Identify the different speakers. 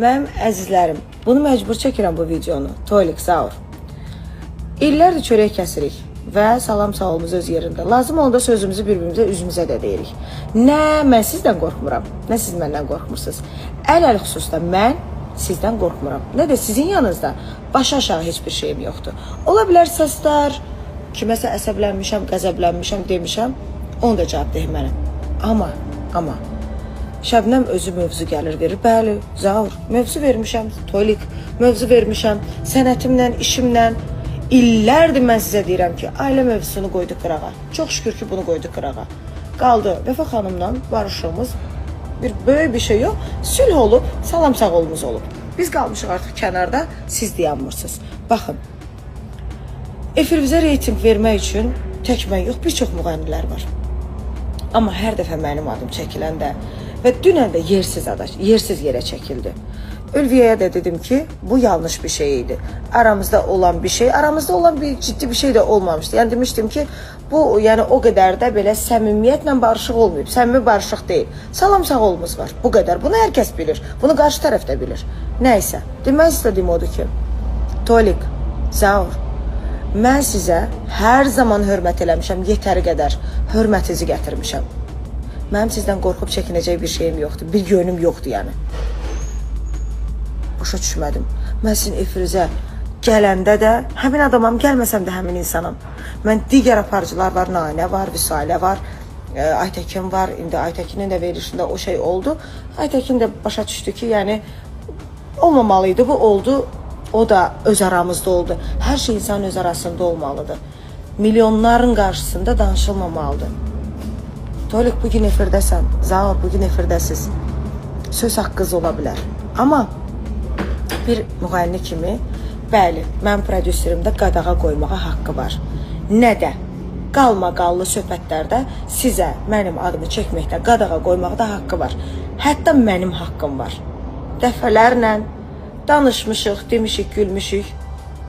Speaker 1: Mənim əzizlərim, bunu məcbur çəkirəm bu videonu. Tolik, Zaur. İllərdir çörək kəsirik və salam sağolumuz öz yerində. Lazım olanda sözümüzü bir-birimizə, üzümüzə də deyirik. Nə mən sizdən qorxmuram, nə siz məndən qorxmursunuz. Əl xüsusda mən sizdən qorxmuram. Nə də sizin yanınızda başa aşağı heç bir şeyim yoxdur. Ola bilər səslər, kiməsə əsəblənmişəm, qəzəblənmişəm, demişəm, onu da cavab deyim. Amma Şəbnəm özü mövzu gəlir verir. Bəli, Zaur, mövzu vermişəm, Tolik, mövzu vermişəm, sənətimlə, işimlə. İllərdir mən sizə deyirəm ki, ailə mövzusunu qoyduq qırağa. Çox şükür ki, bunu qoyduq qırağa. Qaldı, Vəfa xanımla barışığımız bir böyük bir şey yox, sülh olub, salam sağolumuz olub. Biz qalmışıq artıq kənarda, siz dayanmırsınız. Baxın, efirimizə reyting vermək üçün tək mən yox, bir çox müğənnilər var. Amma hər dəfə mənim adım çəkiləndə və dünən də yersiz yerə çəkildi. Ülviyyəyə də dedim ki, bu yanlış bir şey idi. Aramızda olan bir şey, aramızda olan bir ciddi bir şey də olmamışdı. Yəni demişdim ki, bu yəni o qədər də belə səmimiyyətlə barışıq olmayıb. Səmimi barışıq deyil. Salam sağolumuz var. Bu qədər. Bunu hər kəs bilir. Bunu qarşı tərəf də bilir. Nəysə, demək istədiyim odur ki, Tolik, Zaur, mən sizə hər zaman hörmət eləmişəm, yetəri qədər hörmətinizi gətirmişəm. Mənim sizdən qorxub çəkinəcək bir şeyim yoxdur, bir yönüm yoxdur yəni. Başa düşmədim. Mən sizin efirinizə gələndə də həmin adamam, gəlməsəm də həmin insanam. Mən digər aparıcılar var, Nainə var, Vüsalə var, Aytəkin var. İndi Aytəkinin də verilişində o şey oldu. Aytəkin də başa düşdü ki, yəni olmamalıydı, bu oldu. O da öz aramızda oldu. Hər şey insan öz arasında olmalıdır. Milyonların qarşısında danışılmamalıdır. Tolik, bugün efirdəsən. Zaur, bugün efirdəsiz. Söz haqqınız ola bilər. Amma bir müğənni kimi, bəli, mən prodüserimdə qadağa qoymağa haqqı var. Nə də qalmaqallı söhbətlərdə sizə mənim adımı çəkməkdə, qadağa qoymaqda haqqı var. Hətta mənim haqqım var. Dəfələrlə danışmışıq, demişik, gülmüşük.